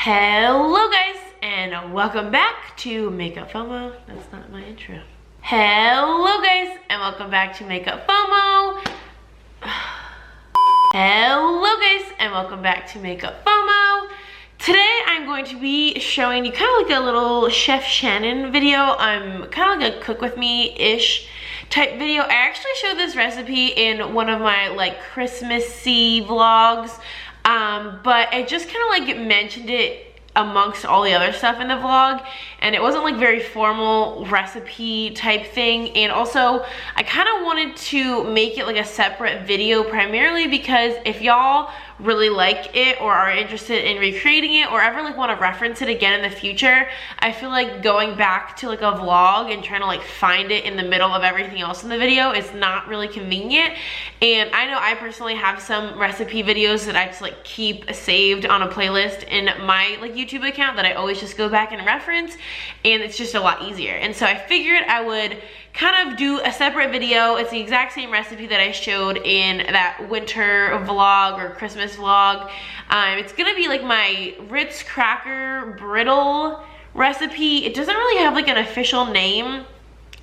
Hello guys, and welcome back to Makeup FOMO. That's not my intro. Hello guys, and welcome back to Makeup FOMO. Hello guys, and welcome back to Makeup FOMO. Today I'm going to be showing you kind of like a little Chef Shannon video. I'm kind of like a cook with me-ish type video. I actually showed this recipe in one of my like Christmassy vlogs. But I just kind of like mentioned it amongst all the other stuff in the vlog, and it wasn't like very formal recipe type thing. And also I kind of wanted to make it like a separate video, primarily because if y'all really like it or are interested in recreating it or ever like want to reference it again in the future, I feel like going back to like a vlog and trying to like find it in the middle of everything else in the video is not really convenient. And I know I personally have some recipe videos that I just like keep saved on a playlist in my like YouTube account that I always just go back and reference, and it's just a lot easier. And so I figured I would kind of do a separate video. It's the exact same recipe that I showed in that winter vlog or Christmas vlog. It's gonna be like my Ritz cracker brittle recipe. It doesn't really have like an official name,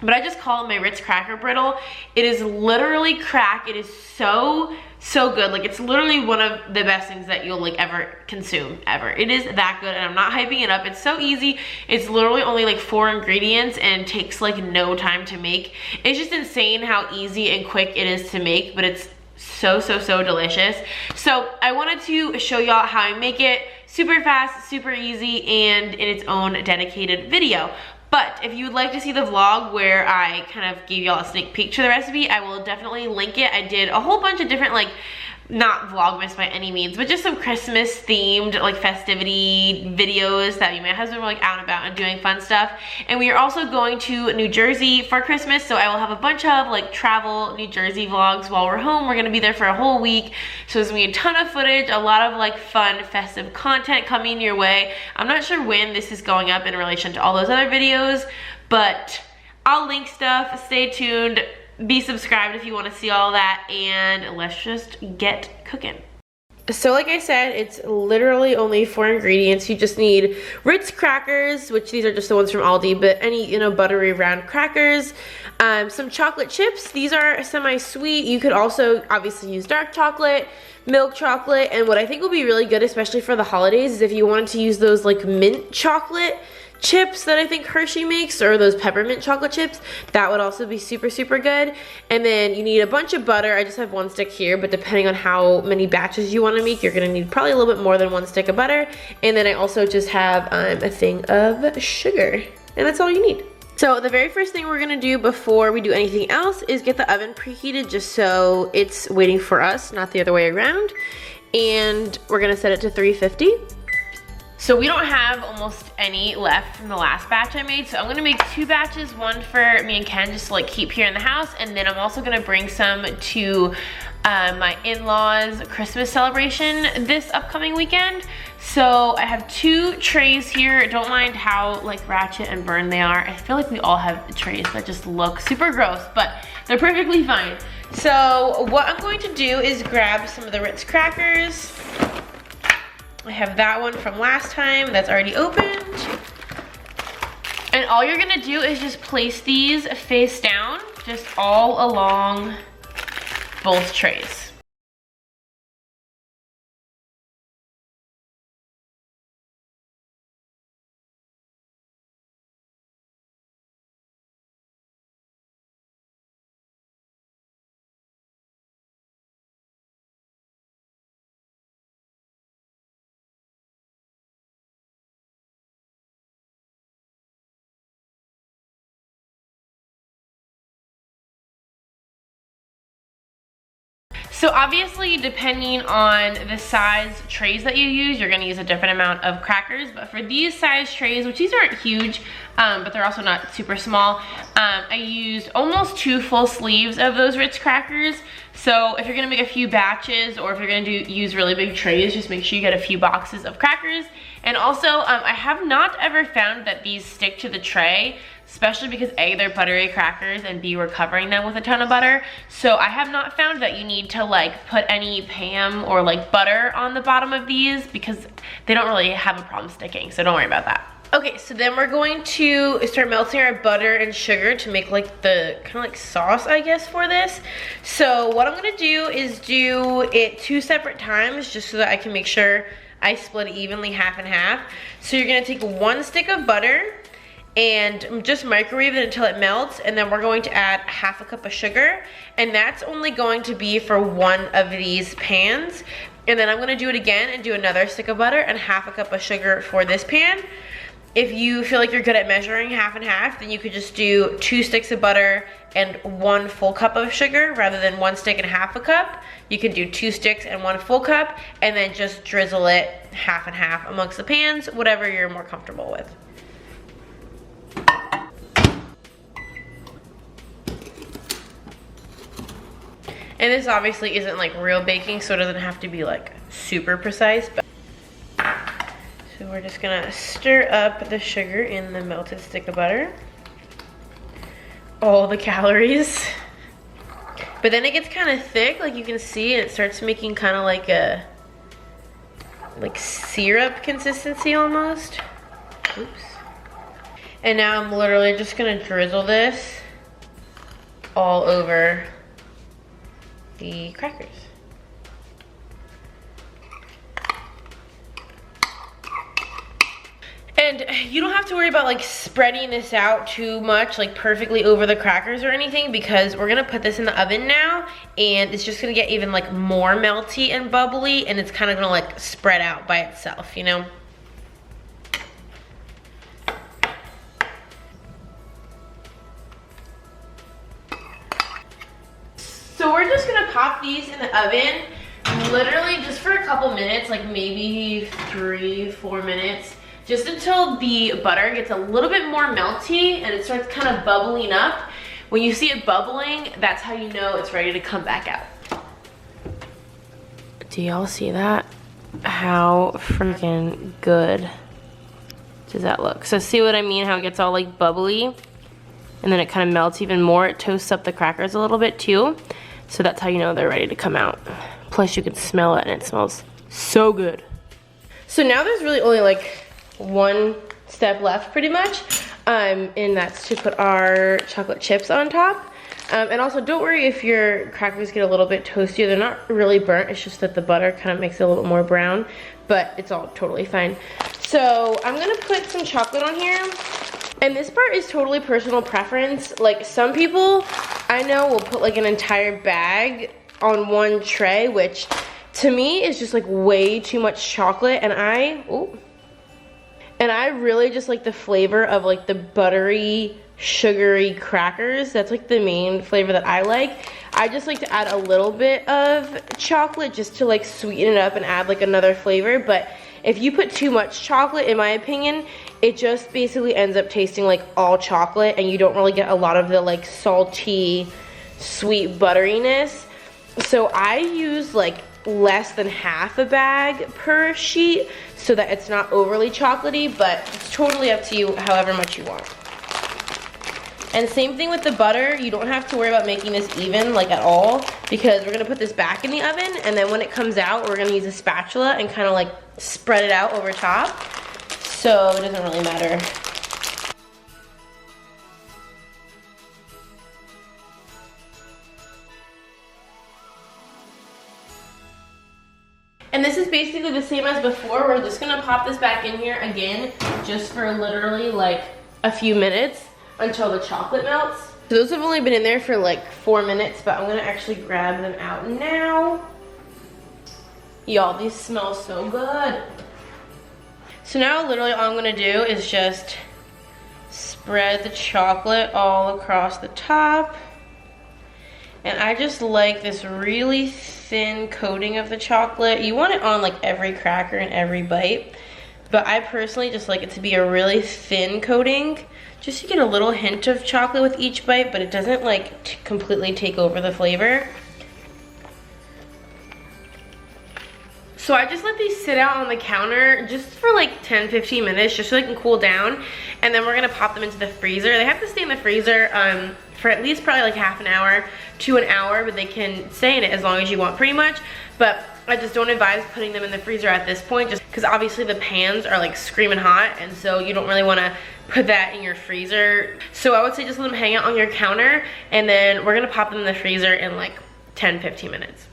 but I just call it my Ritz cracker brittle. It is literally crack. It is so good. Like, it's literally one of the best things that you'll like ever consume ever. It is that good, and I'm not hyping it up. It's so easy. It's literally only like 4 ingredients and takes like no time to make. It's just insane how easy and quick it is to make, but it's so delicious. So I wanted to show y'all how I make it super fast, super easy, and in its own dedicated video. But if you would like to see the vlog where I kind of gave y'all a sneak peek to the recipe, I will definitely link it. I did a whole bunch of different, like, not vlogmas by any means, but just some Christmas themed like festivity videos that me and my husband were like out and about and doing fun stuff. And we are also going to New Jersey for Christmas, so I will have a bunch of like travel New Jersey vlogs while we're home. We're gonna be there for a whole week, so there's gonna be a ton of footage, a lot of like fun festive content coming your way. I'm not sure when this is going up in relation to all those other videos, but I'll link stuff. Stay tuned. Be subscribed if you want to see all that, and let's just get cooking. So like I said, it's literally only 4 ingredients. You just need Ritz crackers, which these are just the ones from Aldi, but any, you know, buttery round crackers, some chocolate chips. These are semi-sweet. You could also obviously use dark chocolate, milk chocolate, and what I think will be really good, especially for the holidays, is if you wanted to use those like mint chocolate chips that I think Hershey makes, or those peppermint chocolate chips. That would also be super good. And then you need a bunch of butter. I just have 1 stick here, but depending on how many batches you want to make, you're gonna need probably a little bit more than 1 stick of butter. And then I also just have a thing of sugar, and that's all you need. So the very first thing we're gonna do before we do anything else is get the oven preheated, just so it's waiting for us, not the other way around. And we're gonna set it to 350. So we don't have almost any left from the last batch I made, so I'm gonna make 2 batches, one for me and Ken just to like keep here in the house, and then I'm also gonna bring some to my in-laws Christmas celebration this upcoming weekend. So I have 2 trays here. Don't mind how like ratchet and burned they are. I feel like we all have trays that just look super gross, but they're perfectly fine. So what I'm going to do is grab some of the Ritz crackers. I have that one from last time that's already opened. And all you're gonna do is just place these face down, just all along both trays. So obviously, depending on the size trays that you use, you're gonna use a different amount of crackers. But for these size trays, which these aren't huge, but they're also not super small, I used almost 2 full sleeves of those Ritz crackers. So if you're gonna make a few batches, or if you're gonna use really big trays, just make sure you get a few boxes of crackers. And also, I have not ever found that these stick to the tray, especially because A, they're buttery crackers, and B, we're covering them with a ton of butter. So I have not found that you need to like put any Pam or like butter on the bottom of these because they don't really have a problem sticking, so don't worry about that. Okay, so then we're going to start melting our butter and sugar to make like the kind of like sauce, I guess, for this. So what I'm gonna do is do it 2 separate times just so that I can make sure I split it evenly half and half. So you're gonna take 1 stick of butter and just microwave it until it melts, and then we're going to add 1/2 cup of sugar, and that's only going to be for 1 of these pans. And then I'm gonna do it again and do another stick of butter and 1/2 cup of sugar for this pan. If you feel like you're good at measuring half and half, then you could just do 2 sticks of butter and 1 full cup of sugar rather than 1 stick and 1/2 cup. You can do 2 sticks and 1 full cup, and then just drizzle it half and half amongst the pans, whatever you're more comfortable with. And this obviously isn't like real baking, so it doesn't have to be like super precise. But so we're just gonna stir up the sugar in the melted stick of butter. All the calories. But then it gets kind of thick, like you can see, and it starts making kind of like a syrup consistency almost. Oops. And now I'm literally just gonna drizzle this all over the crackers. And you don't have to worry about like spreading this out too much, like perfectly over the crackers or anything, because we're gonna put this in the oven now, and it's just gonna get even like more melty and bubbly, and it's kind of gonna like spread out by itself, you know? So we're just gonna pop these in the oven, literally just for a couple minutes, like maybe 3-4 minutes, just until the butter gets a little bit more melty and it starts kind of bubbling up. When you see it bubbling, that's how you know it's ready to come back out. Do y'all see that? How freaking good does that look? So see what I mean, how it gets all like bubbly and then it kind of melts even more. It toasts up the crackers a little bit too. So that's how you know they're ready to come out. Plus you can smell it and it smells so good. So now there's really only like 1 step left pretty much. And that's to put our chocolate chips on top. And also don't worry if your crackers get a little bit toasty. They're not really burnt, it's just that the butter kind of makes it a little more brown, but it's all totally fine. So I'm gonna put some chocolate on here. And this part is totally personal preference. Like some people I know will put like an entire bag on 1 tray, which to me is just like way too much chocolate, and I really just like the flavor of like the buttery, sugary crackers. That's like the main flavor that I like. I just like to add a little bit of chocolate just to like sweeten it up and add like another flavor. But if you put too much chocolate, in my opinion, it just basically ends up tasting like all chocolate, and you don't really get a lot of the like salty, sweet butteriness. So I use like less than half a bag per sheet so that it's not overly chocolatey, but it's totally up to you however much you want. And same thing with the butter. You don't have to worry about making this even like at all, because we're gonna put this back in the oven, and then when it comes out, we're gonna use a spatula and kind of like spread it out over top. So it doesn't really matter. And this is basically the same as before. We're just gonna pop this back in here again, just for literally like a few minutes until the chocolate melts. So those have only been in there for like 4 minutes, but I'm gonna actually grab them out now. Y'all, these smell so good. So now literally all I'm gonna do is just spread the chocolate all across the top. And I just like this really thin coating of the chocolate. You want it on like every cracker and every bite, but I personally just like it to be a really thin coating, just so you get a little hint of chocolate with each bite, but it doesn't like completely take over the flavor. So I just let these sit out on the counter just for like 10-15 minutes just so they can cool down, and then we're gonna pop them into the freezer. They have to stay in the freezer for at least probably like half an hour to an hour, but they can stay in it as long as you want pretty much. But I just don't advise putting them in the freezer at this point, just because obviously the pans are like screaming hot, and so you don't really want to put that in your freezer. So I would say just let them hang out on your counter, and then we're gonna pop them in the freezer in like 10-15 minutes.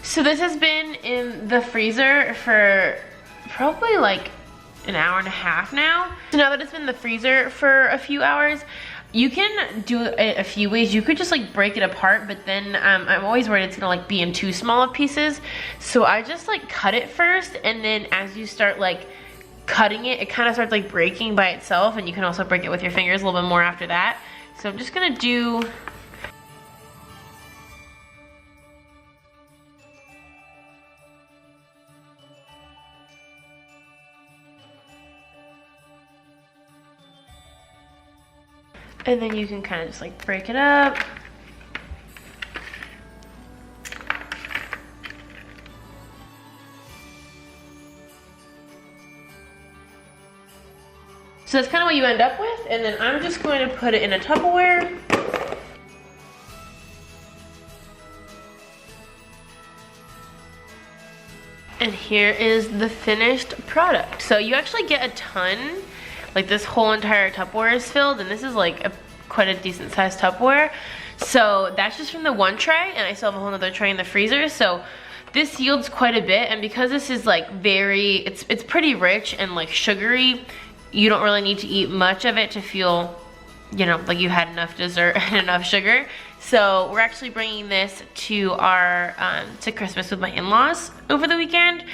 So this has been in the freezer for probably like an hour and a half now. So now that it's been in the freezer for a few hours, you can do it a few ways. You could just like break it apart, but then I'm always worried it's gonna like be in too small of pieces. So I just like cut it first, and then as you start like cutting it, it kind of starts like breaking by itself, and you can also break it with your fingers a little bit more after that. So I'm just gonna do and then you can kind of just like break it up. So that's kind of what you end up with, and then I'm just going to put it in a Tupperware. And here is the finished product. So you actually get a ton. Like this whole entire Tupperware is filled, and this is like quite a decent sized Tupperware. So that's just from the one tray, and I still have a whole other tray in the freezer. So this yields quite a bit, and because this is like it's pretty rich and like sugary, you don't really need to eat much of it to feel, you know, like you had enough dessert and enough sugar. So we're actually bringing this to our to Christmas with my in-laws over the weekend,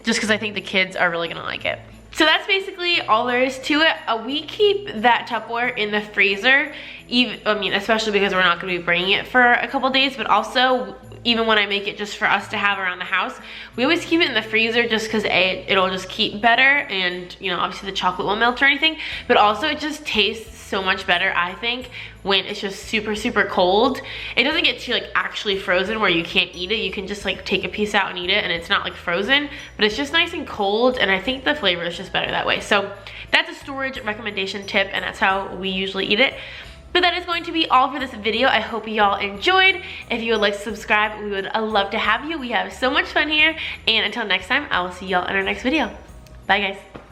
just because I think the kids are really gonna like it. So that's basically all there is to it. We keep that Tupperware in the freezer, especially because we're not gonna be bringing it for a couple days, but also even when I make it just for us to have around the house, we always keep it in the freezer just because it'll just keep better, and you know, obviously the chocolate won't melt or anything, but also it just tastes so much better, I think, when it's just super, super cold. It doesn't get to like actually frozen where you can't eat it. You can just like take a piece out and eat it, and it's not like frozen, but it's just nice and cold, and I think the flavor is just better that way. So that's a storage recommendation tip, and that's how we usually eat it. But that is going to be all for this video. I hope y'all enjoyed. If you would like to subscribe, we would love to have you. We have so much fun here, and until next time, I will see y'all in our next video. Bye guys.